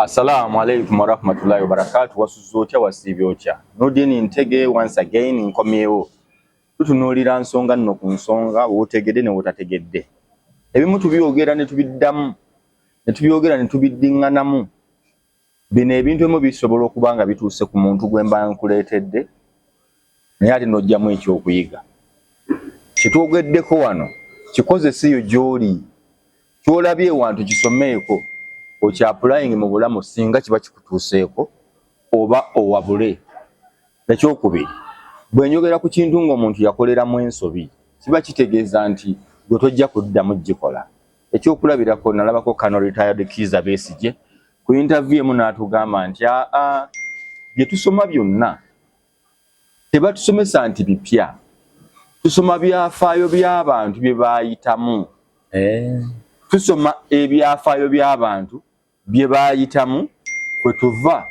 Assalamu alaikum warahmatullahi wabarakatuh. Wasuzotya wasibyotya. Nodini Ntege once again nkomyewo. Tutunuulira nsonga nno ku nsonga wotegedde ne wotategedde. Ebimu tubyogera ne tubiddamu. Ne tubyogera ne tubiddinganamu. Bino ebintu ebimu bisobola okuba nga bituuse ku muntu gwe mba nkuleetedde. Naye ate n'ojjamu ekyokuyiga. Kitwogeddeko wano kikozesiyo gy'oli. Kyolabye wantu kisomeeko. Ochi applying mu bulamu singa kiba kikutuuseeko oba owabule. Ekyokubiri, bwe njogera ku kintu ng'omuntu yakoleramu ensobi kiba kitegeeza nti gwe tojja kuddamu gikola. Ekyokulabirako nalabako Kano retired Kizza Besigye ku interview emu n'atugamba nti bye tusoma byonna tebatusomesa nti bipya, tusoma byafaayo by'abantu bye baayitamu. Tusoma ebyafaayo by'abantu bye baayitamu kwe tuva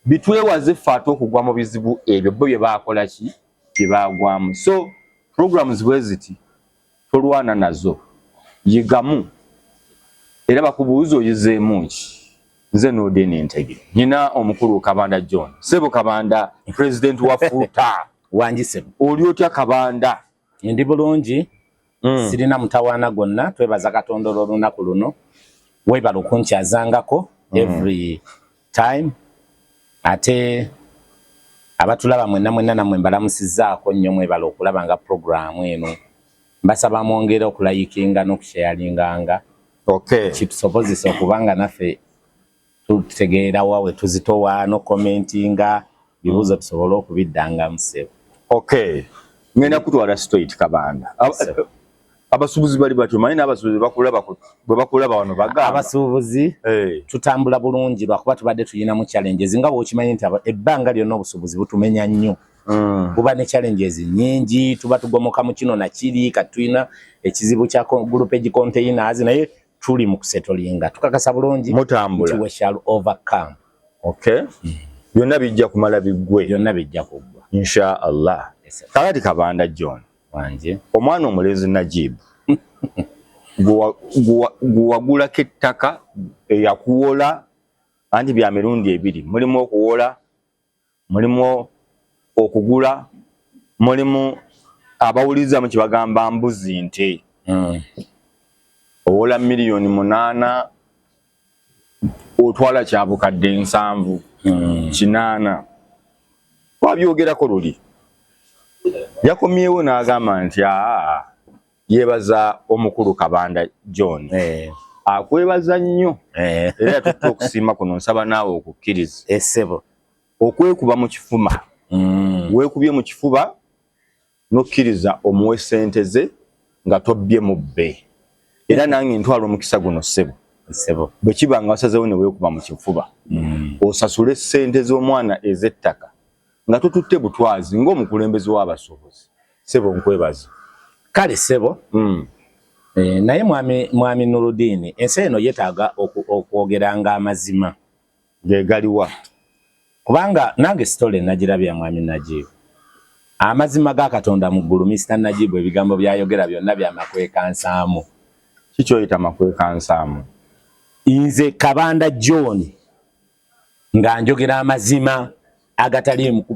bitwewaze ffe ate okugwa mu bizibu ebyo bo bye baakola ki bye baagwamu. So programs bwe ziti tolwana nazo, yigamu era bakubuuza oyizeemu ki. Nze Nodini Ntege, nyina omukulu Kabanda John Ssebo Kabanda, president wa Futa. Wangi Ssebo, oli otya Kabanda? Ndi bulungi. Sirina mutawana gonna, twebaza Katonda olunaku luno. Webala okunkyazangako every time. Ate abatulaba mwenna namwe mbalamusizaako nnyo mwebala okulaba nga programu eno. Mbasaba mwongere okulayikinga n'okusharelinganga. Okay. Kitusobozesa okubanga naffe tutegeera wawe tuzitowa no commentinga bibuuzo tusobole okubiddangamu Ssebo. Okay. Ngenda kutwala straight Kabanda. Abasuubuzi bali batyo manyi n'abasuubuzi bakulaba wano bagamba. Abasuubuzi tutambula bulungi lwakuba tubadde tuyina mu challenges nga bw'okimanyi nti ebbanga lyonna obusuubuzi butumenya nnyo. Kuba ne challenges nyingi, tuba tugomoka mu kino na kiri kati tuyina ekizibu kya group age containers naye tuli mu kusettlinga tukakasa bulungi mutambula we shall overcome. Okay. Byonna bijja kumala biggwe. Byonna bijja kuggwa insha Allah. Kakati Kabanda John wanje omwana omulezi Najib guwagulako ettaka eyakuwola anti bya mirundi ebiri, mulimu okuwola, mulimu okugula, mulimu abawuliza mu kibagamba mbuzi nte. Owola miliyoni 8 otwala kyabukadde 7 8 wabyogerako luli. Yakomyewo n'agamba nti yebaza omukulu Kabanda John. Akwebaza nnyo. Era tutto okusiima kuno nsaba naawe okukkiriza. Ssebo. Okwekuba mu kifuba. Weekubye mu kifuba n'okkiriza omuwe ssente ze nga tobbye mu bbe. Era nange ntwala omukisa guno Ssebo. Bwe kiba nga wasazeewo ne weekuba mu kifuba. Osasule ssente z'omwana ez'ettaka. Nga tututte butwazi ng'omukulembeze w'abasuubuzi. Ssebo nkwebaza. Kale Ssebo. Naye mwami Nurudini, ensi eno yeetaaga okwogeranga amazima. Geegaliwa. Kubanga nange sitole nagirabya mwami Najib. Amazima ga Katonda mu ggulu Mr. Najib ebigambo byayogera byonna bya makwekansaamu. Kikyoyita makwekansaamu. Nze Kabanda John nga njogera amazima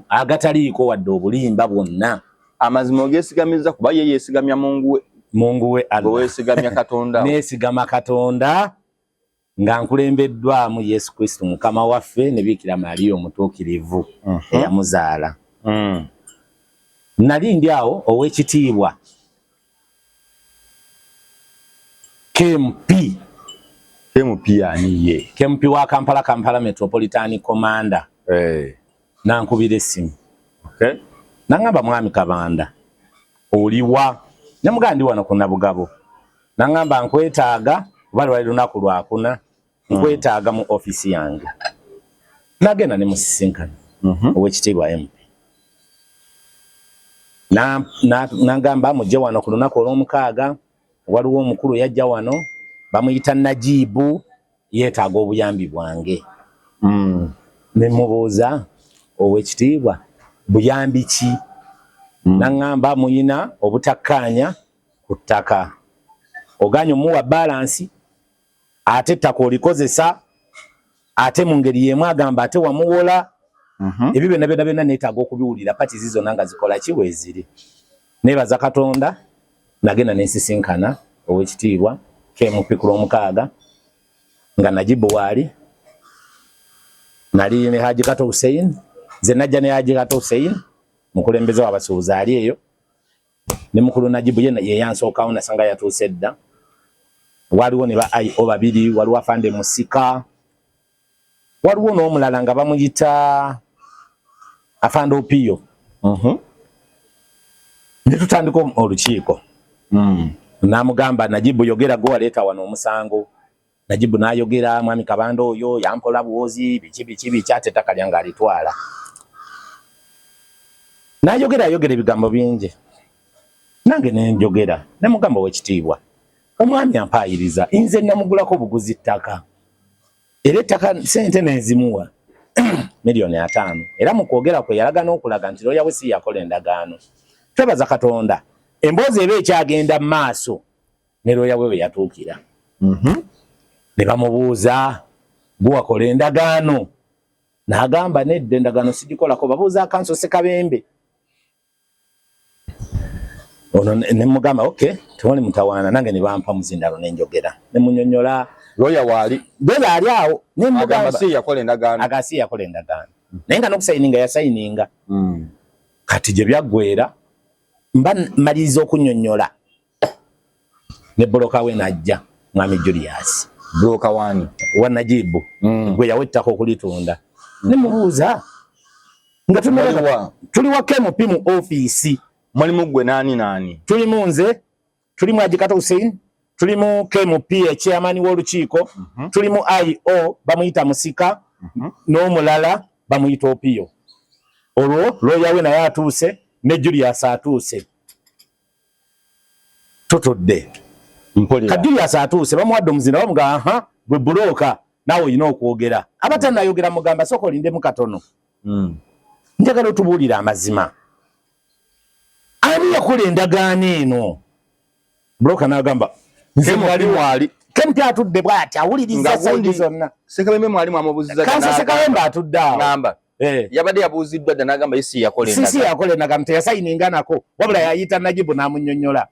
agataliiko wadde obulimba bwonna. Amazima ogeesigamiza kuba ye yeesigamya Mungu we Allah. Weesigamya Katonda. Neesigama Katonda nga nkulembeddwamu Yesu Kristo Mukama waffe ne Bikira Maria omutuukirivu eyamuzaala. Nali ndi awo ow'ekitiibwa KMP ani ye? KMP wa Kampala Metropolitan Commander. Nankubira essimu. Okay. Nangamba mwami Kabanda oliwa namugandi wano ku Nabugabo. Nangamba nkwetaaga bali lunaku lwakuna nkwetaaga mu office yange. Nagenda ne musisinkana ow'ekitiibwa MP. Nangamba mujje wano ku lunaku olw'omukaaga waliwo omukulu yajja wano bamuyita Najibu yeetaaga obuyambi bwange. Ne mubuuza ow'ekitiibwa buyambi ki? Nangamba muyina obutakkaanya ku ttaka. Oganya omuwa balance ate ettaka olikozesa ate mu ngeri yemu agamba ate wamuwola. Ebyo byonna neetaaga okubiwulira pati zizo nanga zikola kiweziri. Neebaza Katonda nagenda nensisinkana ow'ekitiibwa Kemupikula omukaaga nga Najibu waali nali ne Haji Kato Hussein ze najja ne Haji Kato Hussein mukulembeze w'abasuubuzi ali eyo ne mukulu Najibu ye yansookawo nasanga yatuuse dda. Waliwo ne ba IO babiri, waliwo Afande Musika, waliwo n'omulala nga bamuyita Afande Opiyo. Ne tutandika olukiiko. Namugamba Najibu yogera gwe waleeta wano omusango. Najibu n'ayogera mwami Kabanda oyo yampola buwozi biki ate ettaka lyange alitwala. N'ayogera ebigambo bingi. Nange ne njogera ne mugamba w'ekitiibwa. Omwami ampayiriza nze namugulako buguzi ttaka. Era ettaka sente nezimuwa $5,000,000. Era mu kwogera kwe yalaga n'okulaga nti looya we si yakola endagaano. Twebaza Katonda. Emboozi eba ekyagenda mu maaso ne looya we yatuukira. Ne bamubuuza gwe wakola endagaano. N'agamba nedda endagaano sigikolako. Babuuza Kanso Ssekabembe. Ono ne mugamba okay tewali mutawaana nange ne bampa muzindalo ne njogera. Ne munnyonnyola lawyer waali. Bwela ali awo ne mugamba si yakola endagaano. Agasi yakola endagaano. Naye nga n'okusayininga yasayininga. Kati gye byaggwera mba maliriza okunnyonnyola ne bboloka we najja mwami Julius. Bboloka wani wa Najibu gwe yawettako okulitunda. Ne mubuuza nga tuli wa KMP mu office. Mwalimu gwe nani? Tulimu nze, tulimu Haji Kato Hussein, tulimu KMP chairman w'olukiiko, tulimu IO bamuyita Musika, n'omulala bamuyita Opiyo. Olwo looya we naye atuuse ne Julius atuuse. Tutudde. Mpulira. Ka Julius atuuse bamuwadde omuzinda bamuga gwe bbulooka naawe olina okwogera. Abatanayogera mugamba sooka olindemu katono. Njagala otubuulira amazima. Ani yakola endagaano eno? Bbulooka n'agamba nze mwali. Kempi atudde bw'ati awuliriza sayidi zonna. Ssekabembe mwalimu amubuuzizza Kanso Ssekabembe atudde awo. Ngamba. Yabadde yabuuziddwa dda n'agamba ye si yakola endagaano. Si yakola endagaano teyasayininga nako. Wabula yayita Najibu n'amunnyonnyola.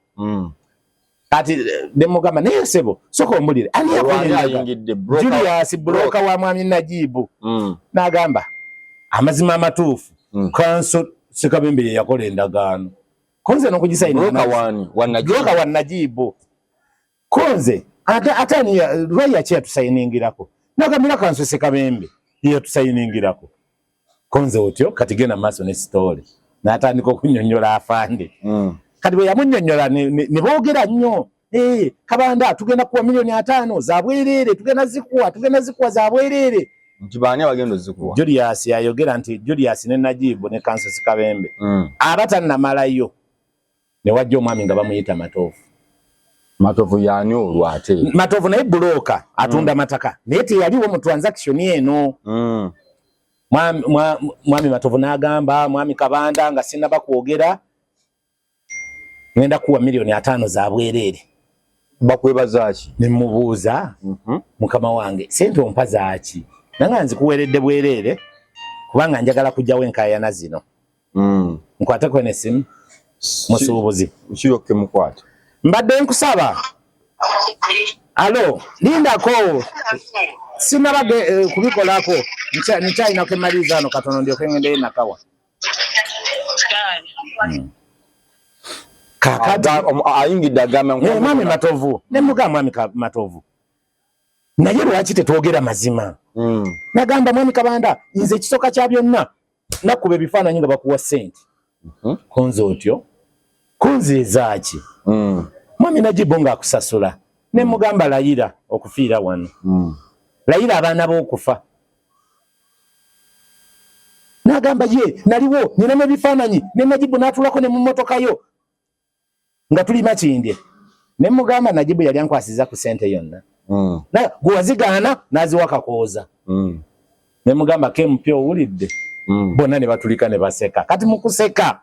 Kati ne mugamba naye ssebo sooka ombulire ani yakola endagaano? Julius bbulooka wa mwami Najibu. N'agamba amazima amatuufu Kanso Ssekabembe ye yakola endagaano. Konze n'okugisayininga bbulooka wa Najibu. Konze atani lwaya ki yatusayiningirako? N'agambira Kanso Ssekabembe ye yatusayiningirako. Konze otyo kati genda maaso ne story. N'atandika okunnyonnyola Afande. Kati bwe yamunnyonnyola ne boogera nnyo. Kabanda tugenda kuwa $5,000,000 za bwereere, tugenda zikuwa za bwereere. Nti baani abagenda ozikuwa? Julius yayogera nti Julius ne Najibu ne Kanso Ssekabembe abatannamalayo ne wajja omwami nga bamuyita Matovu. Matovu yaani olwo ate? Matovu naye bbulooka atunda mataka naye teyaliwo mu transaction eno. Mwami Matovu n'agamba mwami Kabanda nga sinnaba kwogera ngenda kuwa $5,000,000 za bwereere. Bakwebaza ki? Ne mubuuza mukama wange sente ompa zaaki? Nanga nzikuweeredde bwereere kubanga njagala kujjawo enkaayana zino. Nkwateko n'essimu musuubuzi. Kirokke mukwata. Mbadde nkusaba. Alo, lindako. Sinabadde kubikolako. Nkyayinako emaliza ano katono ndyoke ngende nakawa. Kakati ayingidde agamba mwami Matovu ne mugamba mwami Matovu naye lwaki tetwogera mazima? Nagamba mwami Kabanda nze ekisooka kya byonna nakuba ebifaananyi nga bakuwa ssente. Konze otyo kunziza ki? Mwami Najibu ng'akusasula ne mugamba layira okufiira wano. Layira abaana b'okufa. Nagamba ye naliwo ninamu ebifaananyi ne Najibu n'atulako ne mu mmotoka yo nga tuli Makindye. Ne mugamba Najibu yali ankwasiza ku ssente yonna. Na gwe wazigaana n'aziwa Kakooza. Ne mugamba KMP owulidde. Bonna ne batulika ne baseka. Kati mu kuseka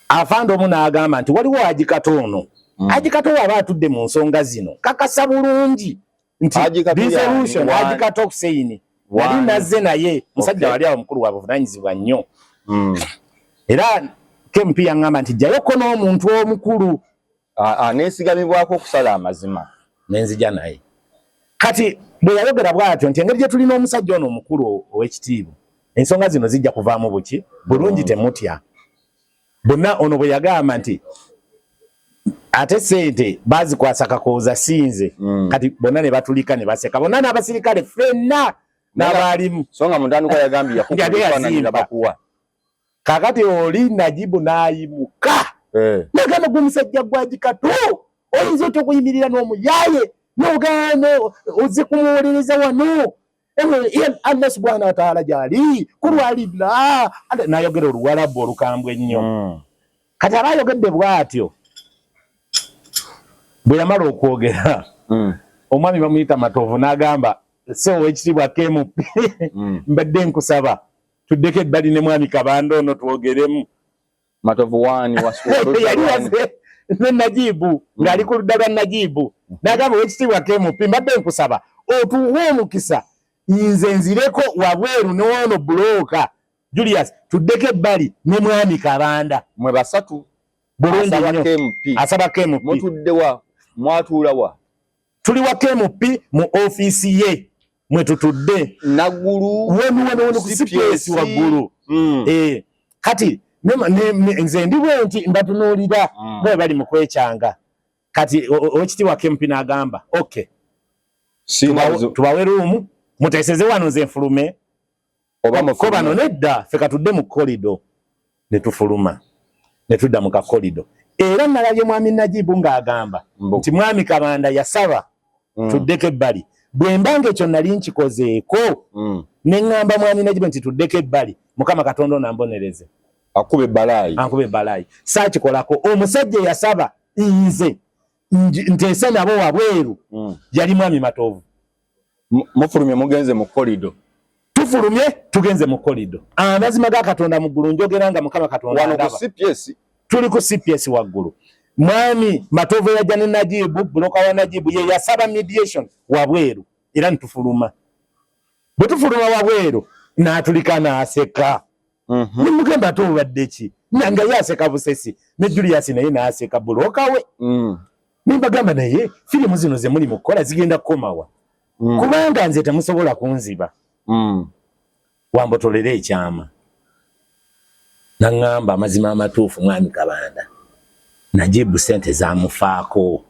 Afande omu n'agamba nti waliwo Haji Kato ono. Haji Kato aba atudde mu nsonga zino kakasa bulungi nti dissolution Haji Katoxein yali nazze naye musajja wali awo mukulu wa buvunanyizibwa nnyo era KMP yaŋŋamba nti jjayoko n'omuntu omukulu neesigamibwako okusala amazima nenzija naye kati bwe yayogera bw'atyo nti engeri gye tulina omusajja ono omukulu ow'ekitiibwa ensonga zino zijja kuvaamu buki bulungi temutya bonna ono bwe yagamba nti ate sente bazikwasa Kakooza sinze kati bonna ne batulika ne baseka bonna n'abasirikale ffenna n'abaalimu songa mutandikwa yagambye yakukufaananira bakuwa kakati oli Najibu n'ayimuka nagamba gwe musajja gwaji Kato oyinza otya okuyimirira n'omuyaye n'ogaana ozze kumuwuliriza wano Allah subhanahu wa ta'ala jali kulwalibla n'ayogera oluwalabu olukambwe ennyo kati aba ayogedde bw'atyo bwe yamala okwogera omwami bamuyita Matovu n'agamba so ow'ekitiibwa KMP mbadde nkusaba tuddeko ebbali ne mwami Kabanda ono twogeremu Matovu wani yali yaze ne Najibu ng'ali ku ludda lwa Najibu n'agamba ow'ekitiibwa KMP mbadde nkusaba otuwe omukisa nze nzireko wabweru ne wono bulooka Julius tuddeko ebbali ne mwami Kabanda mwe basatu bulungi asaba KMP mutuddewa mwatuulawa tuli wa KMP mu ofiisi ye mwe tutudde naggulu wenu ku CPS waggulu kati nze ndibwe nti mbatunuulira bwe bali mu kwekyanga kati ow'ekitiibwa KMP n'agamba okay tubawe ruumu muteeseze wano nze nfulume ko bano nedda ffe katudde mu kolido ne tufuluma ne tudda mu kakolido era nalabye mwami Najibu ng'agamba nti mwami Kabanda yasaba tuddeko ebbali bwe mbanga ekyo nali nkikozeeko ne ŋŋamba mwami Najibu nti tuddeko ebbali Mukama Katonda onambonereze akube balaayi saakikolako omusajja yasaba nze nteese nabo wabweru yali mwami Matovu mufulumye mugenze mu kolido tufulumye tugenze mu kolido amazima ga Katonda mu ggulu njogera nga Mukama Katonda wano ku CPS tuli ku CPS waggulu mwami Matovu yajja ne Najibu buloka wa Najibu ye yasaba mediation wabweru era ntufuluma bwe tufuluma wabweru n'atulika n'aseka nimugamba ate obadde ki nanga yaseka busesi ne Julius naye n'aseka buloka we nimbagamba naye firimu zino ze muli mukola zigenda kukomawa kubanga nze temusobola kunziba wambotolera ekyama naŋŋamba amazima amatuufu mwami Kabanda Najibu sente zamufaako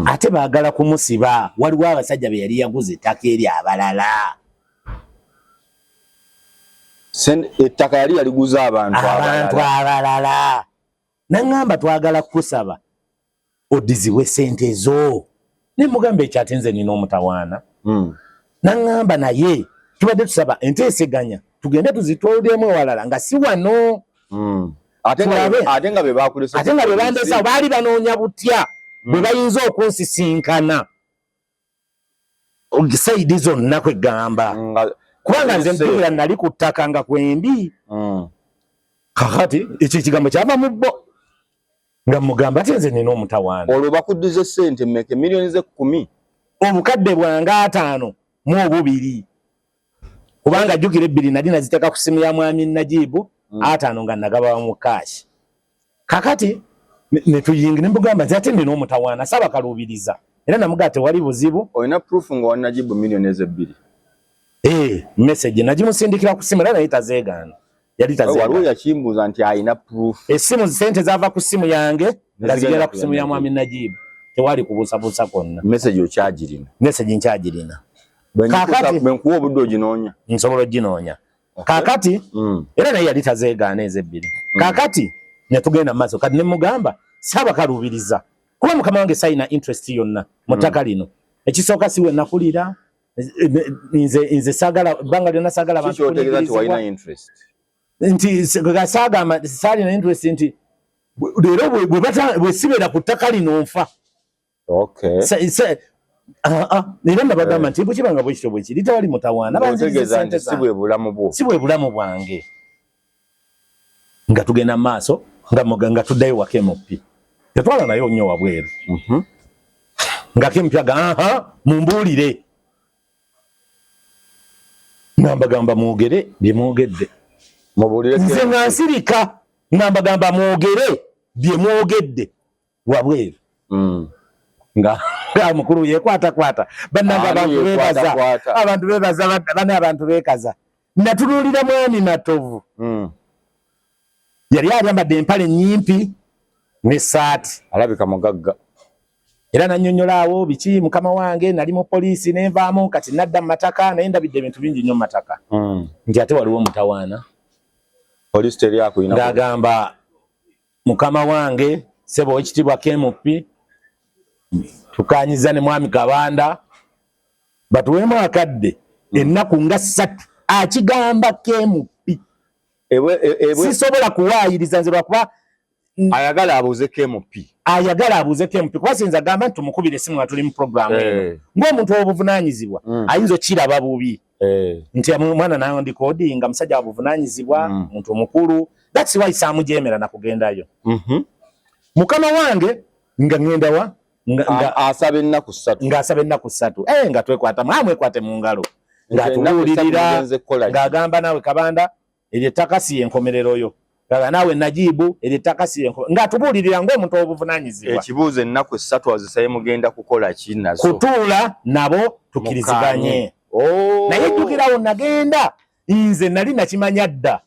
ate baagala kumusiba waliwo abasajja be yali yaguze ettaka eri abalala ettaka yali yaliguza abantu abalala naŋŋamba twagala kusaba odizibwe sente zo ne mugamba ekyo ate nze nina omutawaana naŋŋamba naye tubadde tusaba enteeseganya tugende tuzitwaliremu ewalala nga si wano ate nga be bandesa baali banoonya butya bwe bayinza okunsisinkana sayidi zonna kwegamba kubanga nze mpulira nali ku ttaka nga kwendi kakati ekyo ekigambo kyava mu bbo nga mugamba ate nze nina omutawaana olwo bakuddize ssente mmeke miliyoni ze 10 obukadde bwange 5 mu 2 kubanga jjukira 2 nali naziteeka ku simu ya mwami Najibu 5 nga nagaba mu cash kakati ne tuyingi nembugamba nti ate nina omutawaana saba kaluubiriza era namugate wali buzibu olina proof nga wa Najibu miliyoni ze 2 message nagimusindikira ku simu era naye tazeegaana yali tazeegaana waliwo yakimbuuza nti ayina proof essimu sente zaava ku simu yange nga zigenda ku simu ya mwami Najibu tewali kubuusabuusa kwonna message okyagirina message nkyagirina kakati bwenkuwa obudde oginoonya nsobola oginoonya kakati era naye yali tazeegaana eze 2 kakati ne tugenda maaso kati ne mugamba saba kaluubiriza kuba mukama wange sayina interest yonna mu ttaka lino ekisooka siwe nakulira nze saagala bbanga lyonna saagala abantu nti saagamba saalina interest nti leero bwe sibeera ku ttaka lino nfa era nabagamba nti bwekibanga bwekityo bwekiri tewali mutawaana si bwe bulamu bwange nga tugenda mu maaso nga tuddayo wa KMP tetwala nayo nnyo wabweru nga Kempyaga aha mumbulire nambagamba mwogere bye mwogedde mubulire nze nga nsirika nambagamba mwogere bye mwogedde wabweru nga mukuru yekwata bannanga abantu bebaza bane abantu bekaza natululira mwami Natovu yali ayambadde empale nyimpi ne saati alabika mugagga era nanyonyolaawo biki mukama wange nali mu poliisi nenvaamu kati nadda mu mataka naye ndabidde ebintu bingi nnyo mu mataka nti ate waliwo mutawaana poliisi teri akuyina ng'agamba mukama wange ssebo w'ekitiibwa KMP tukanyiza ne mwami Kabanda batuweemu akadde ennaku nga 3 akigamba KMP sisobola kuwaayiriza nze lwakuba ayagala abuuze KMP kuba sinza agamba nti tumukubire esimu nga tuli mu programu eno ng'omuntu w'obuvunaanyizibwa ayinza okiraba bubi nti mwana nayo ndikodinga musajja wabuvunaanyizibwa muntu omukulu that's why saamujemera nakugendayo mukama wange nga ngenda wa asaba ennaku 3 nga twekwata mwamwekwate mu ngalo ng'atubuulirira ng'agamba naawe Kabanda eryo ettaka si enkomerero yo naawe Najibu eryo ettaka si enkomerero ng'atubuulirira ng'omuntu w'obuvunaanyizibwa ekibuuzo ennaku 3 azisaye mugenda kukola ki nazo kutuula nabo tukiriziganye naye jjukirawo nagenda nze nali nakimanya dda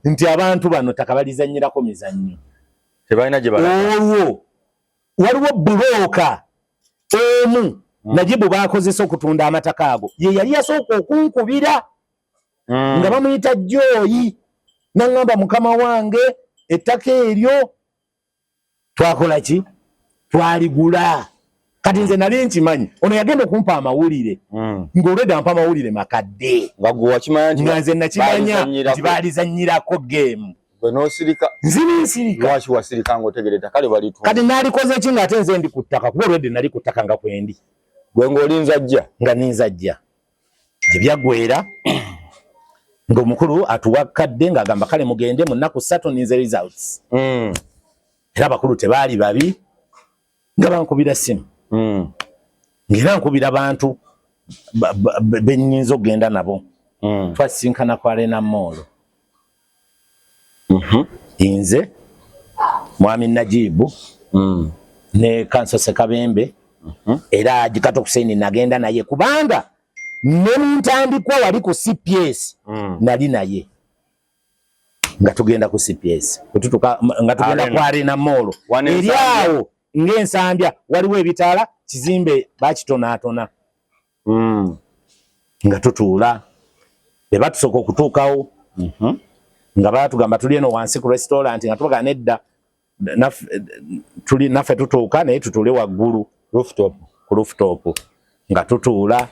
nti abantu bano ttaka balizannyirako mizannyo tebalina gye balaga olwo waliwo bbulooka emu Najibu baakozesa okutunda amataka ago ye yali yasooka okunkubira nga bamuyita Joyi naŋŋamba mukama wange ettaka eryo twakola ki twaligula kati nze nali nkimanyi ono yagenda okumpa amawulire ng'olwedde ampa amawulire makadde nga nze nakimanya nti baalizannyirako geemu nzinisirika kati naalikoze ki ng'ate nze ndi ku ttaka kuba olwedde nali ku ttaka nga kwendi gwe ng'olinza jja nga ninza jja gye byaggwera ng'omukulu atuwa kadde ng'agamba kale mugende mu nnaku 3 ninze results era abakulu tebaali babi nga bankubira simu ng'era nkubira bantu bennyinza okgenda nabo twasinkana ku Arena Mall nze mwami Najibu ne Kanso Sekabembe era Ajikato Kusaini nagenda naye kubanga ne ntandikwa wali ku CPS nali naye nga tugenda ku CPS nga tugenda ku Arena Mall eri awo ng'ensambya waliwo ebitaala kizimbe bakitonaatona nga tutuula be batusooka okutuukawo nga batugamba tuli eno wansi ku restaurant nga tubaga nedda naffe tutuuka naye tutuule waggulu ku rooftop nga tutuula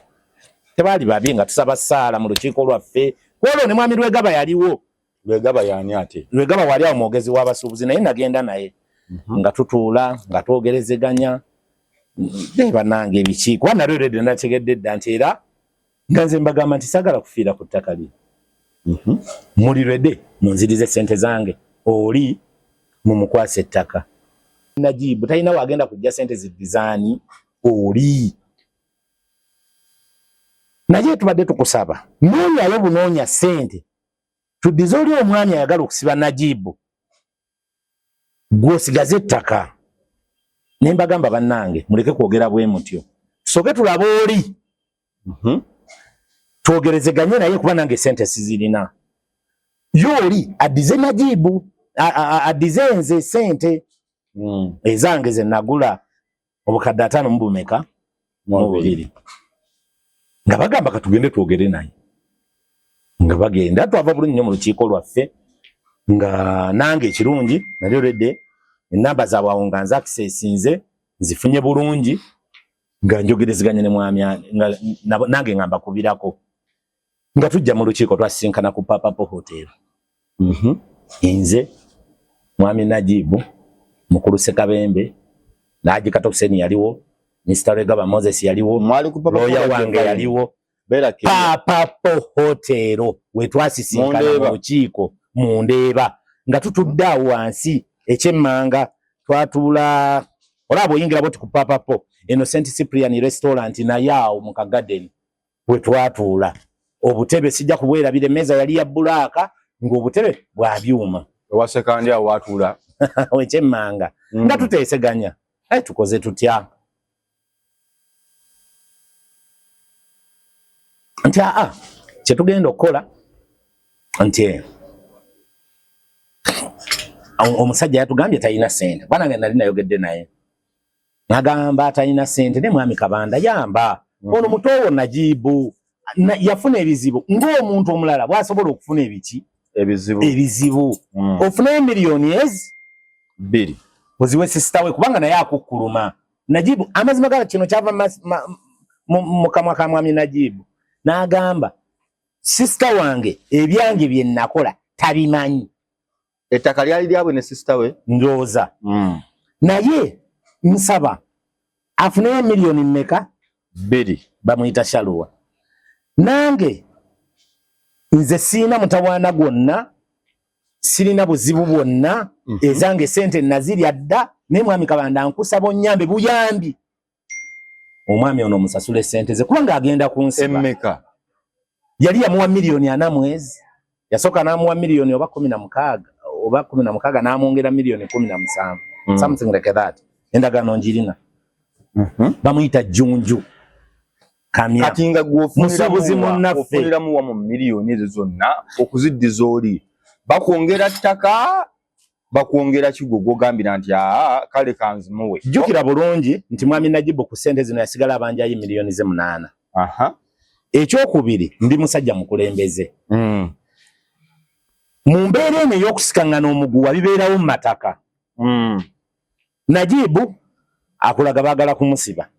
tebaali babi nga tusaba ssaala mu lukiiko lwaffe kwolwo ne mwami Lwegaba yaliwo Lwegaba yani ate Lwegaba wali awo mwogezi w'abasuubuzi naye nagenda naye nga tutuula nga twogerezeganya bannange ebiki kuba nalyo redde nategedde dda nti era nga nze mbagamba nti sagala kufiira ku ttaka lye muli redde munzirize ssente zange oli mumukwasa ettaka Najibu talina wagenda kujja ssente zidizaani oli naye tubadde tukusaba noonyayo bunoonya ssente tuddize oli omwami ayagala okusiba Najibu gwosigaze ettaka ne mbagamba bannange muleke kwogera bwe mutyo tusooke tulabe oli twogerezeganye naye kuba nange ssente sizirina yooli addize Najibu addize nze ssente ezange ze nagula obukadde 5 mu bumeka mu 2 nga bagamba katugende twogere naye nga bagenda twava bulungi nnyo mu lukiiko lwaffe nga nange ekirungi nalyo redde enamba zaabwe awo nga nze akisesinze nzifunye bulungi nga njogerezeganye ne mwami nange nga mbakubirako nga tujja mu lukiiko twasinkana ku Papapo Hotel nze mwami Najibu mukulu Sekabembe Ajikato Kusaini yaliwo Mr. Lwegaba Moses yaliwo lawyer wange yaliwo Papapo Hotel we twasisinkana mu lukiiko mu Ndeeba nga tutudde awo wansi ekyemmanga twatuula olaba oyingira boti ku Papapo eno St Cyprian restaurant na yao mu Garden we twatuula obutebe sijja kubwera bire meza yali ya bulaka ng'obutebe bwa byuma wasekandi awatula wechemmanga nga tuteeseganya tukoze tutya nti kye tugenda okukola nti omusajja yatugambye talina ssente bwana nga nali nayogedde naye nagamba talina ssente ne mwami Kabanda yamba ono mutowo Najibu yafuna ebizibu ng'omuntu omulala bw'asobola okufuna ebizibu ofuna miliyoni bbiri oziwe sisita we kubanga naye akukkuluma Najibu amazima gala kino kyava mu kamwa ka mwami Najibu n'agamba sisita wange ebyange bye nakola tabimanyi ettaka lyali lyabwe ne sisita we ndooza naye nsaba afune miliyoni mmeka bbiri bamuyita Shaluwa nange nze sina mutawaana gwonna sirina buzibu bwonna ezange sente nazirya dda ne mwami Kabanda nkusaba onnyambe buyambi omwami ono musasule sente ze kubanga agenda kunsiba emmeka yali yamuwa miliyoni 4 mwezi yasoka namuwa miliyoni oba 16 namwongera miliyoni 17 something like that endagano njirina bamuyita Junju Kamya kati nga gwofuniramu wa mu miliyoni ezo zonna okuziddiza oli bakwongera ttaka bakwongera kigo gwogambira nti kale kanzimuwe jjukira bulungi nti mwami Najibu ku ssente zino yasigala abanjayi miliyoni ze 8 ekyokubiri ndi musajja mukulembeze mu mbeera eno ey'okusikangana omuguwa bibeerawo mu mataka Najibu akulaga baagala kumusiba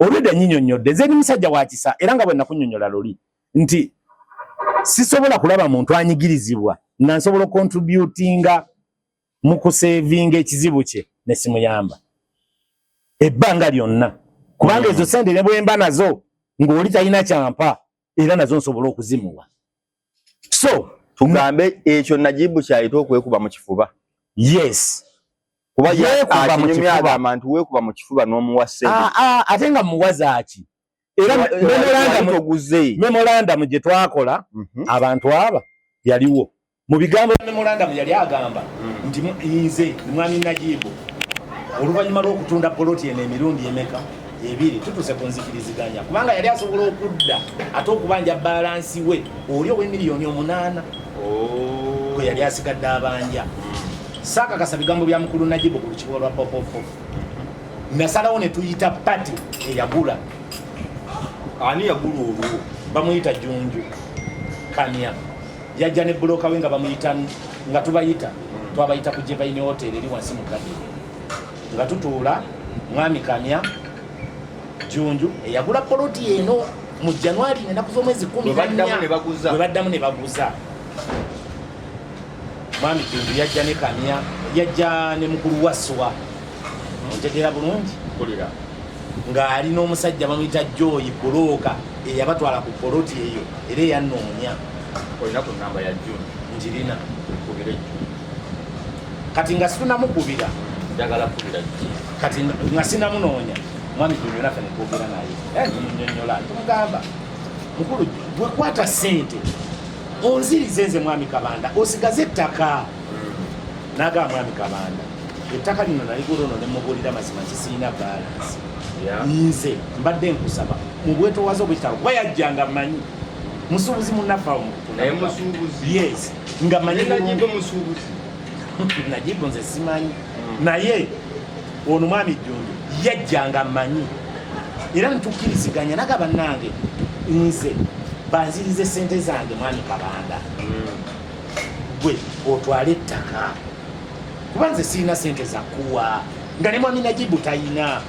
olwedda nyinyonnyodde nze ni musajja wa kisa era nga bwe nakunnyonnyola luli nti sisobola kulaba muntu anyigirizibwa nga nsobola contributinga mu kusevinga ekizibu kye ne simuyamba ebbanga lyonna kubanga ezo sente ne bwemba nazo ng'oli talina kyampa era nazo nsobola okuzimuwa so tugambe ekyo Najibu kyayita okwekuba mu kifuba yes kuba yagamba nti weekuba mu kifuba n'omuwa ssente ate nga muwaza ki era memorandum gye twakola abantu aba yaliwo mu bigambo memorandum yali agamba nti nze mwami Najibu oluvannyuma lw'okutunda poloti eno emirundi emeka 2 tutuse ku nzikiriziganya kubanga yali asobola okudda ate okubanja balansi we oli ow'emiliyoni 8 gwe yali asigadde abanja Saka kasa bigambo bya mukulu Najibu ku lukiiko lwa Popopo nasalawo ne tuyita pati eyagula ani yagula olwo bamuyita Junju Kamya yajja ne bloka we nga bamuyita nga tubayita twabayita ku Jevaine Hotel eri wansi mu Garden nga tutuula mwami Kamya Junju eyagula poloti eno mu January ennaku z'omwezi 14 bwe baddamu ne baguza mwami Junju yajja ne Kamya yajja ne mukulu waswa ontegera bulungi kulira ng'ali n'omusajja bamuyita Joy Kuloka eyabatwala ku poloti eyo era eyannoonya olina ku namba ya Junju njirina kubire kati nga situnamukubira njagala kubira kati nga sinamunoonya mwami Junju naffe ne twogera naye nnyonnyola tumugamba mukulu bwe kwata ssente onzirize nze mwami Kabanda osigaze ettaka n'agamba mwami Kabanda ettaka lino naligolono ne mugulira mazima kisirina balance nze mbadde nkusaba mu bwetoowaze obwekitalo kuba yajjanga mmanyi musuubuzi munnafa naye musuubuzi yes nga mmanyi Najibu musuubuzi Najibu nze simanyi naye ono mwami Junju yajjanga mmanyi era ntukkiriziganya naga bannange nze banzirize sente zange mwami Kabanda gwe otwale ettaka kuba nze sirina sente zakuwa nga ne mwami Najibu tayina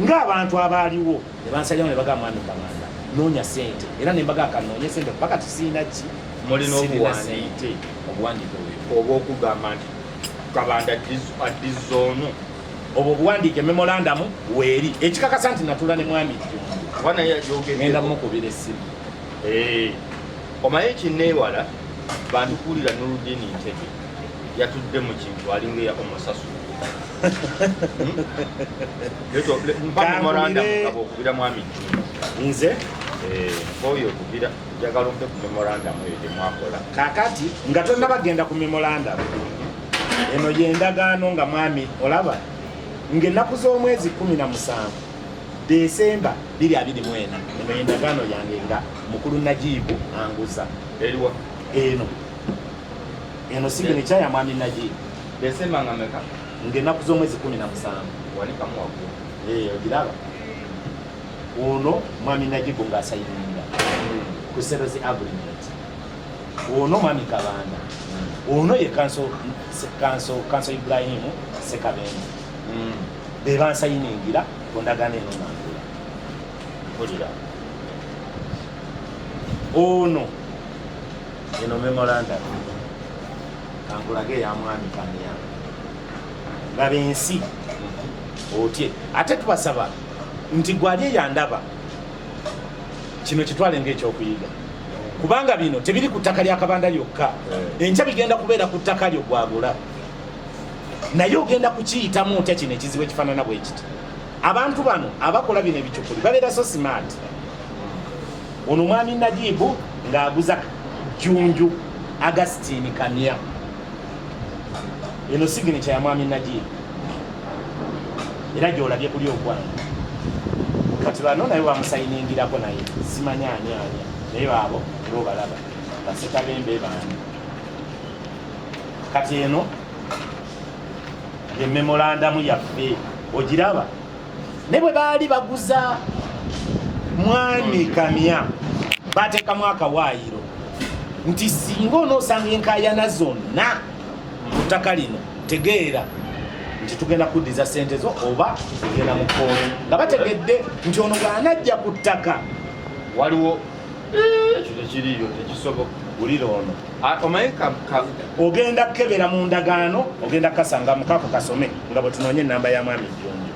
ng'abantu abaaliwo ne bansalirawo ne bagamba mwami Kabanda noonya sente era ne mbaga kanoonye sente paka tisiina ki mulina obuwandiike oba okugamba nti Kabanda addiza ono obwo obuwandiike memorandum weeri ekikakasa nti natula ne mwami Junju ngenda mukubira essimu omaye ekinneewala bantukuulira Nurudeen Ntege yatudde mu kintu alinga omusasula Leto memorandum okubira mwami nze oyo okubira njagala ompe ku memorandum eyo temwakola kakati nga tonna bagenda ku memorandum eno yendagaano nga mwami olaba ng'ennaku z'omwezi 17 Desemba 2024 eno yendagaano yange nga mukulu Najibu anguza eriwa eno signature ya mwami Najibu Desemba ngameka ng'ennaku z'omwezi 17 wanika muwaku ogiraba ono mwami Najibu ng'asayininga ku Serozi agreement ono mwami Kabanda ono ye kanso Ibrahim Sekabenzi be bansayiningira ku ndagaano eno ng'ankula mpulira ono eno memorandum kankulage ya mwami Kanya laba ensi otye ate tubasaba nti gwali yandaba kino kitwale ng'ekyokuyiga kubanga bino tebiri ku ttaka lya Kabanda lyokka enkya bigenda kubeera ku ttaka lyo gwagula naye ogenda kukiyitamu otya kino ekizibu ekifaanana bwe kiti abantu bano abakola bino ebicukuli babeera so smart ono mwami Najibu ng'aguza Jjunju Augustine Kamya eno signature ya mwami Najibu era gy'olabye kuli ogwange kati bano naye bamusayiningirako naye simanya ani naye baabo ng'obalaba basetabembe bandi kati eno ye memorandamu yaffe ogiraba ne bwe baali baguza mwami Kamya bateekamu akawaayiro nti singa onoosanga enkaayana zonna ku ttaka lino tegeera nti tugenda kuddiza ssente zo oba tugenda mu kkooti nga bategedde nti ono bw'anajja ku ttaka waliwo ekiriyo tekisoboka bulira ono omanyi ogenda kukebera mu ndagaano ogenda kukasanga mukako kasome nga bwe tunoonye ennamba ya mwami Jjunju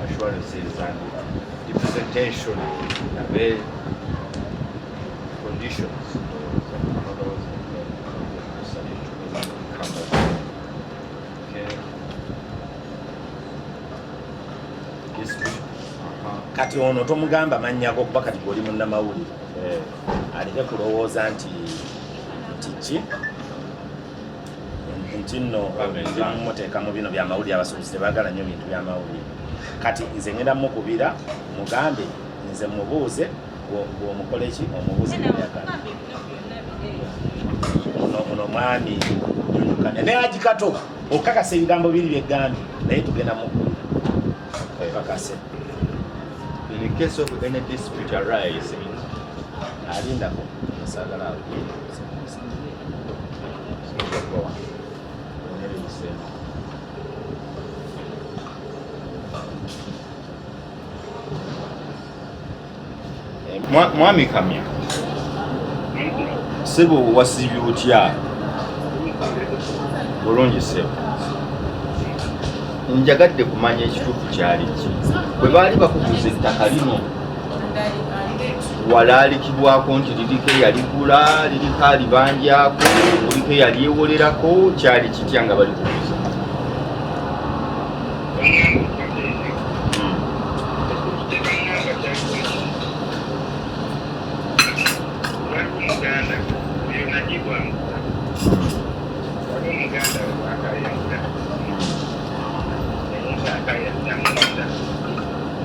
assurances and representation conditions kati ono tomugamba mannyako kuba kati goli munnamawulire aleke kulowooza nti nti nno muteeka mu bino byamawulire abasuubuzi tebaagala nnyo bintu byamawulire kati nze ngenda mukubira mugambe nze mubuuze bw'omukola eki omubuuze byagala ono mwami Jjunju naye agikato okakasa ebigambo biri byegambye naye tugenda mukakase in case of any dispute arising alindako musagala mwami Kamya sebo wasibye otya bulungi sebo njagadde kumanya ekituufu kyali ki bwe baali bakuguza ettaka lino walaalikibwako nti liriko eyaligula liriko alibanjako kuliko eyalyewolerako kyali kitya nga balikuguza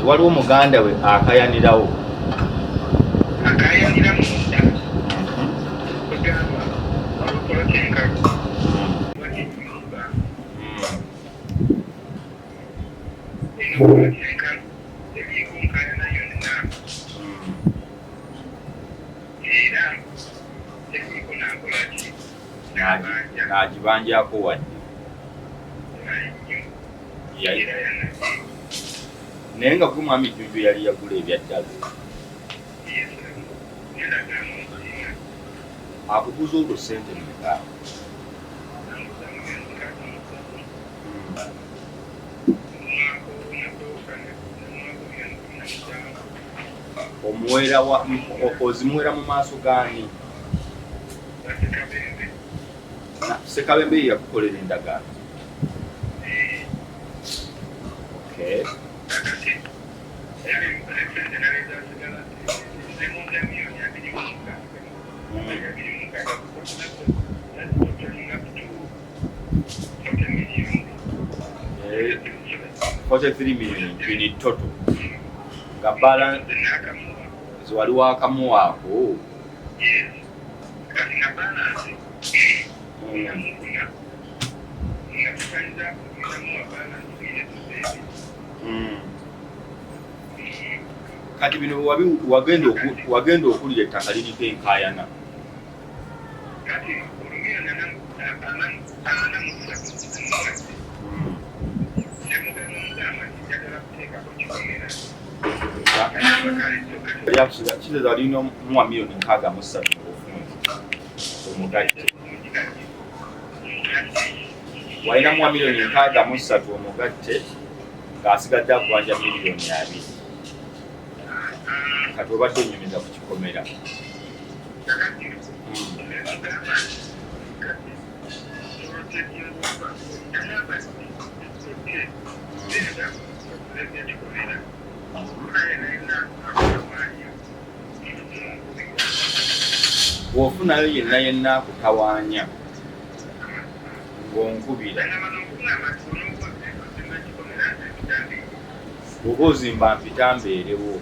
waliwo muganda we akayanirawo nagibanjako wadde naye nga gwe mwami Jjunju yali yagula ebyaddala akuguza olwo ssente mmeka ozimuwera mu maaso gaani Ssekabembe yakukolera endagaano. Okay. $43 million in total. Gabala wali wakamuwaako. Kati bino wagenda okulira ettaka liriko enkaayana. Kitegeeza alina $1,63,000 omugatte. Walina $1,63,000 omugatte ng'asigadde akubanja $2,000,000. Kati obadde onyumiza ku kikomera. Bw'ofunayo yenna akutawaanya ng'onkubira. Bw'oba ozimba mpita mbeerewo.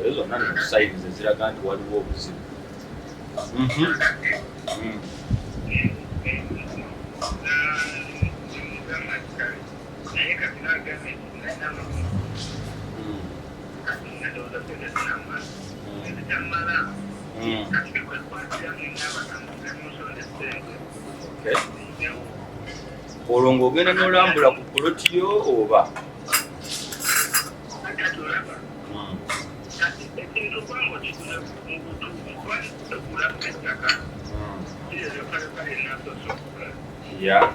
Ezo zonna nno sayinizi eziraga nti waliwo obuzibu. Olwo ng'ogenda n'olambula ku poloti yo oba? Yeah.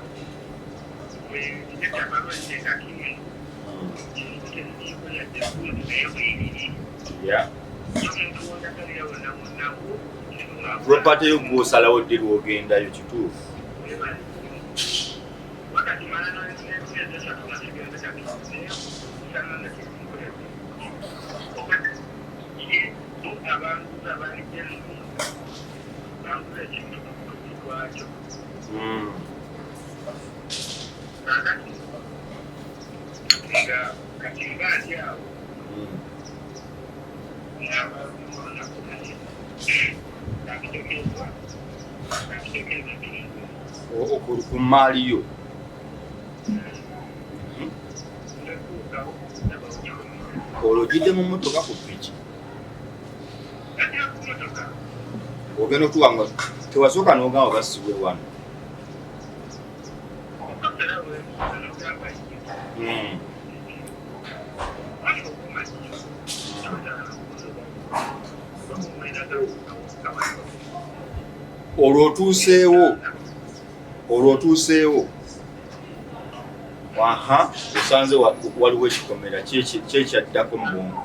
Yeah. Property yo gw'osalawo ddi lw'ogendayo kituufu? Ku maali yo. Olwo ogidde mu mmotoka ku piki. Ogenda otuwa nga tewasooka n'ogamba bassibwe wano. Olwo otuuseewo osanze waliwo ekikomera kyekyaddako mu bwongo.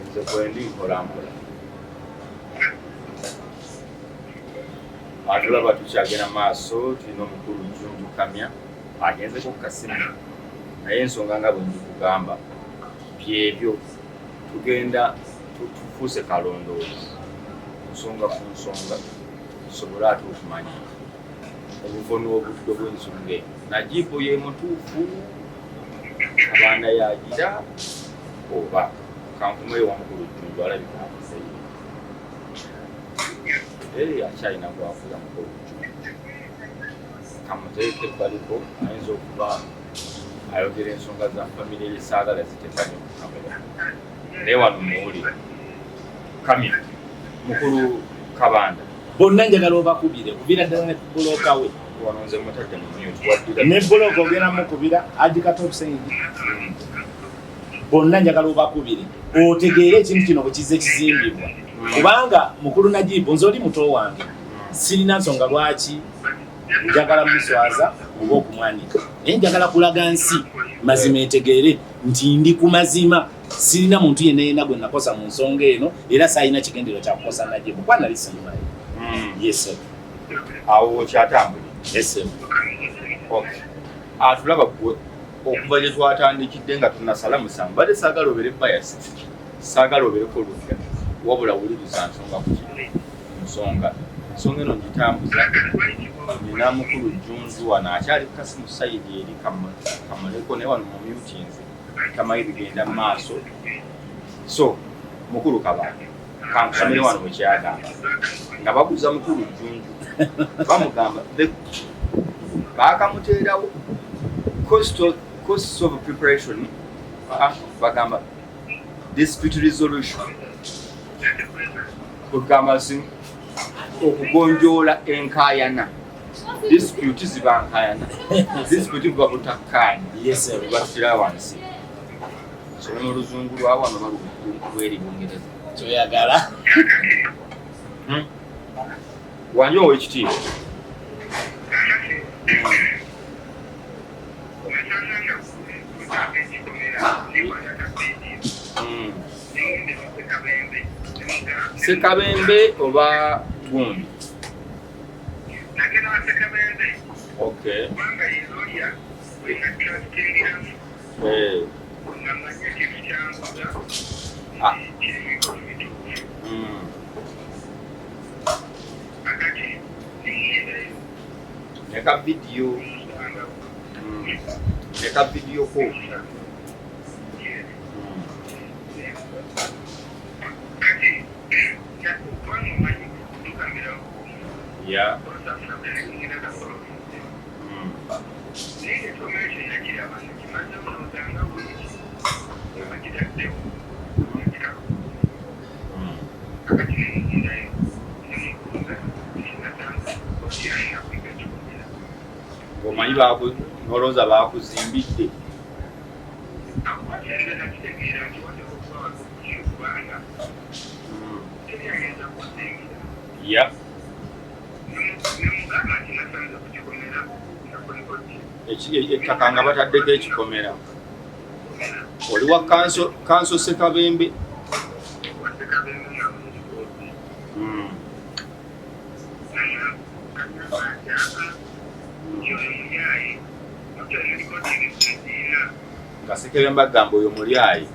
Nze bwendi mpolampola. Atulaba tukyagenda maaso, tulina omukulu Jjunju Kamya agenzeko ku kasimu, naye ensonga nga bwe ndikugamba byebyo tugenda tufuuse kalondoozi nsonga ku nsonga tusobole ate okumanya obuvo n'obuddo bw'ensonga eyo. Najibu ye mutuufu, abaana yagira oba kankumeyo wamukulu Jjunju alabika akuseyo. Akyalina gwafula mukulu kamuteeke baliko ayinza okuba ayogera ensonga za famire esaagala zitekanye ku kamera naye wano muwulire. Kamya mukulu Kabanda bonna njagala obakubire kubira ddala ne buloka we wano nze mutadde mu mute waddira ne buloka ogenda mukubira adikato obusaidi bonna njagala obakubire otegeere ekintu kino bwe kize kizimbibwa kubanga mukulu Najibu nze oli muto wange sirina nsonga lwaki njagala muswaza oba okumwanika, naye njagala kulaga nsi mazima etegeere nti ndi ku mazima, sirina muntu yenna gwe nakosa mu nsonga eno, era saalina kigendero kya kukosa najje kuba nali simanyi. Yes sir. Awo kyatambula. Yes sir. Okay. Atulaba okuva gye twatandikidde nga tunasala musango badde saagala obeere bias, saagala obeereko oludda, wabula wuliriza nsonga ku nsonga eno ngitambuza. Nina mukulu Junzu wano akyali kasimu sayidi eri kamaleko naye wano mu mutins tamanyi bigenda mu maaso. So mukulu Kabanda kankusomere wano wekyagamba nga baguza mukulu Junzu bamugamba bakamuteerawo cost of preparation bagamba dispute resolution kugamba okugonjoola enkaayana. Dispute ziba nkaayana, dispute buba butakkaanya. Yes sir. Batira wansi so mu luzungu lwa wano balweri Bungereza kyoyagala wanyo ow'ekitiibwa. Sekabembe oba Gumbi? Okay. Neka video ko. Yeah. Omanyi noloza bakuzimbidde. Yeah. Ettaka nga bataddeko ekikomera. Oli wa kanso Sekabembe? Nga Sekabembe agamba oyo mulyayi.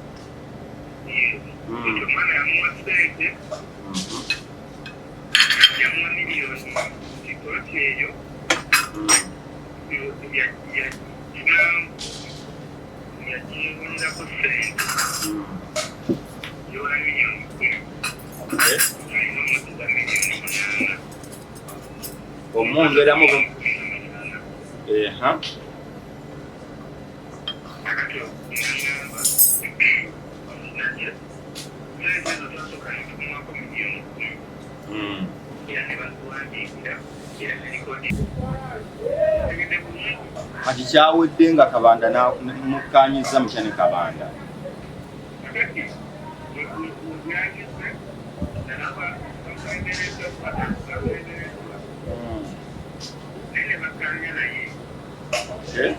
Omwongeramu kati kyawedde nga Kabanda namukkaanyiza mutya ne Kabanda. Okay.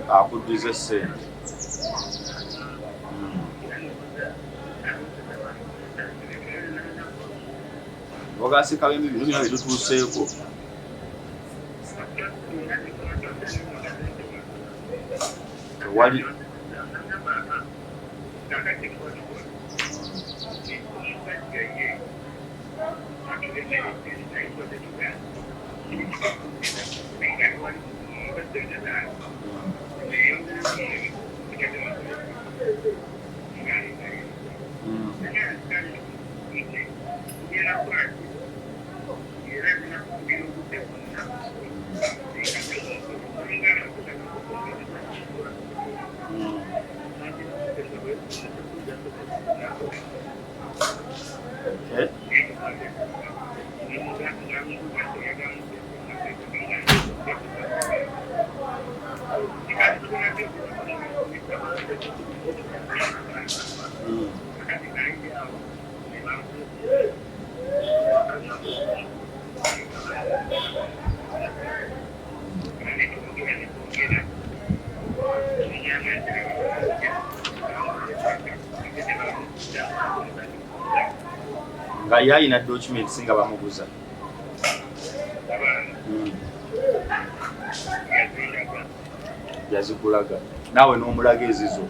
Akuddiza essente. Oga Sekabembe bino byonna bitutuuseeko. Wali nga yalina document singa bamuguza yazikulaga naawe n'omulaga ezizo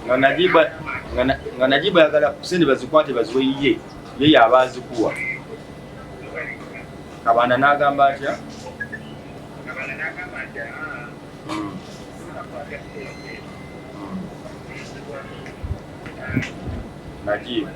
nga Najiba yagala kusende bazikwate baziwe ye yabazikuwa Kabanda n'agamba atya Najiba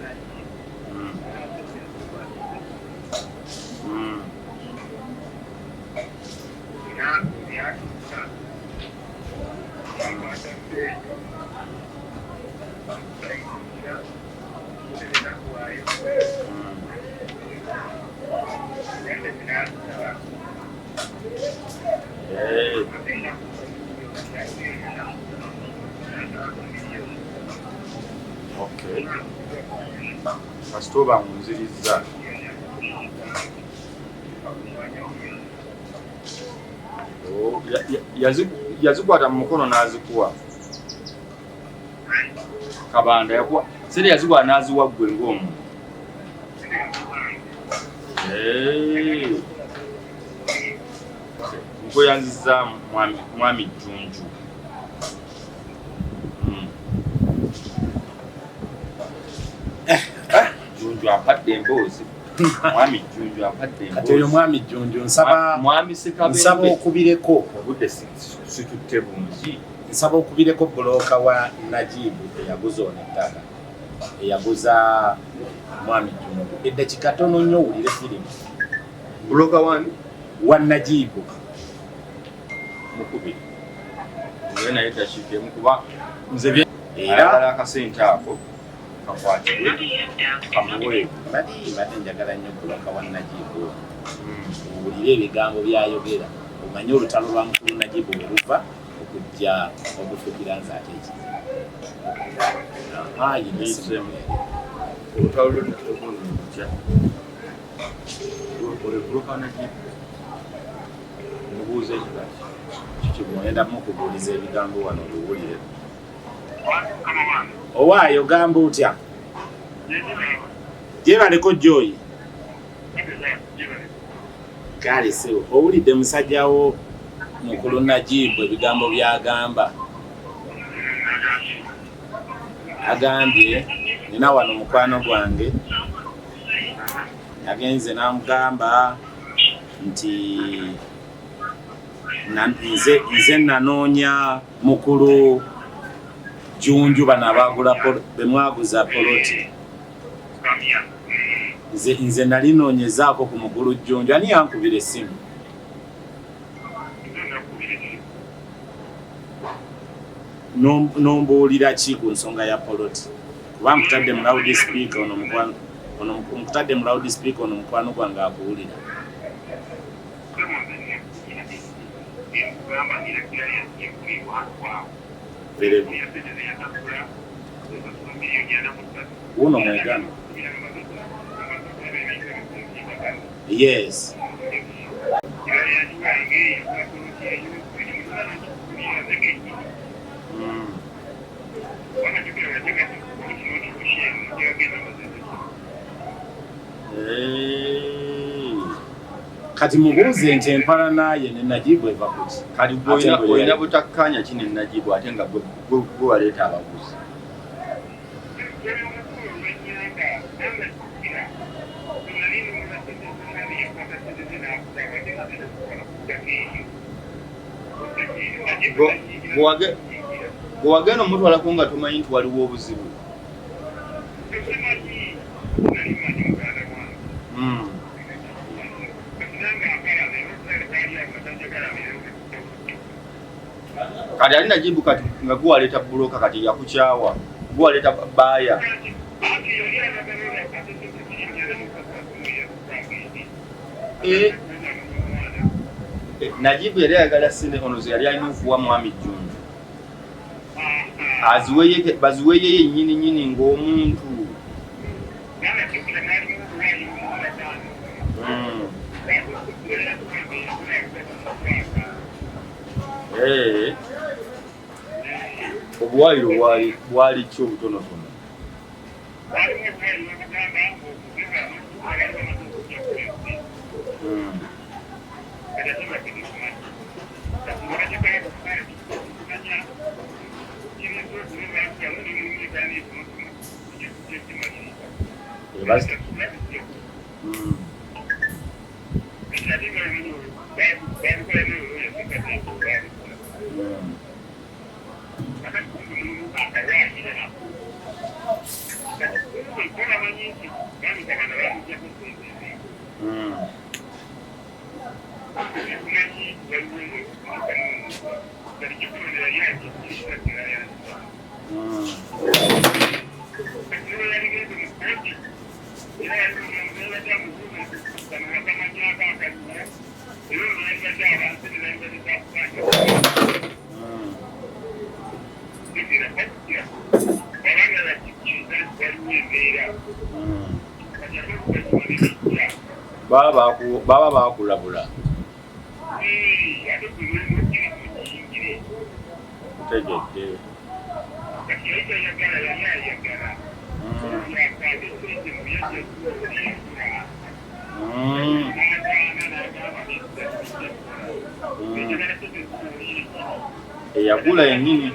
Okay. Kasitoba munziriza. Oh, yazikwata mu mukono n'azikuwa. Kabanda yakuwa. Seri yazikuwa n'aziwa ggwe ng'omu. Nko yanziza mwami Jjunju. Jjunju apadde emboozi. Mwami Jjunju apadde emboozi. Ate oyo mwami Jjunju nsaba okubireko. Obudde situtte bungi. Nsaba okubireko bbulooka wa Najibu eyaguza ono ettaka. Eyaguza mwami Jjunju. Eddakiika tono nnyo owulire firimu. Bbulooka wani? Wa Najibu. Mukubiri. Nze naye tashikyemu kuba nze bye ayagala akasente ako kakwatibwe kamuwe. Badde njagala nnyo bbulooka wa Najibu. Owulire ebigambo byayogera. Omanye olutalo lwa mukulu Najibu bwe luva okujja okufukira nze ate ekizibu. Olutalo lw'okujja bbulooka wa Najibu mubuuze ekibaki kikigenda mukubuuliza ebigambo wano oluwulire. Owaayo gamba otya? Gyebaleko Joyi. Kale sebo owulidde musajjawo mukulu Najibu ebigambo byagamba. Agambye nina wano mukwano gwange yagenze n'amugamba nti nze nanoonya mukulu Jjunju bano abagula bemwaguza poloti. Nze nali noonyezaako ku mukulu Jjunju. Ani yankubira essimu? Nombuulira ki ku nsonga ya poloti? Kuba nkutadde mu loudspeaker ono mukwano gwange akuwulira. Uno mwegano. Yes. Kati mubuuze nti empala naye ne Najibu eva kuti. Kati olina butakkanya ki ne Najibu ate nga gwe waleeta abaguzi. Gwe wagenda omutwalako nga tomanyi nti waliwo obuzibu. Kati ali Najibu kati nga gwe waleeta buloka kati yakukyawa. Gwe waleeta baaya. Najibu yali ayagala ssente ono ze yali alina okuwa Mwami Jjunju. Baziweeyeye nnyini ng'omuntu. Obuwayiro bwali ki obutonotono? Baba bakulabula. Tegedde. Eyagula yennyini.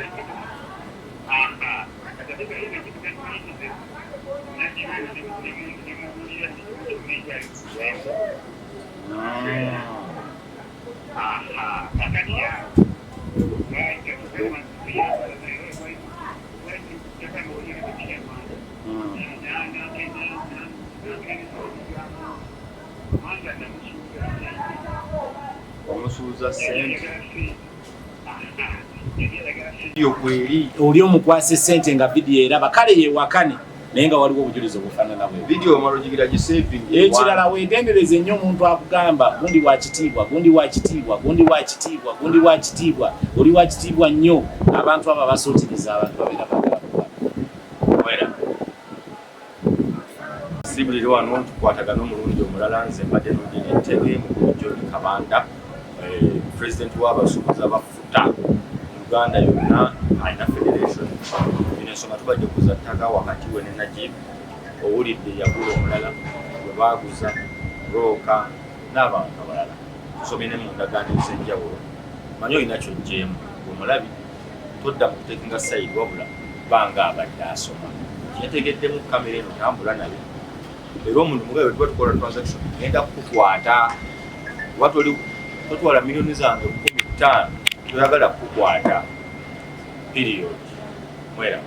Omusuuza ssente. Oli omukwasa ssente nga vidiyo eraba kale yeewakane naye nga waliwo obujulizi obufaanana bwe. Vidiyo omala ogigira gisaving. Ekirala weegendereze nnyo omuntu akugamba gundi wa kitiibwa, gundi wa kitiibwa, gundi wa kitiibwa, gundi wa kitiibwa, oli wa kitiibwa nnyo. Abantu abo basuutiriza abantu babeera bagala. Sibulire wano tukwatagana omulundi omulala nze mbadde Nurdin Ntege mu John Kabanda, President w'abasuubuzi abafuta Uganda yonna alina federation. Bino ensonga tubadde kuza ttaka wakati we ne Najibu owulidde yagula omulala gwe baaguza Roka n'abantu abalala. Tusomye ne mu ndagaano ez'enjawulo. Manyi olina ky'ojjeemu omulabi todda mu kutekinga sayidi wabula banga abadde asoma. Kyetegeddemu kamera eno tambula nayo. Era omuntu mugabe tuba tukola transaction ngenda kukukwata. Watoli totwala milioni zange 15 toyagala kukukwata. Period. Mwera.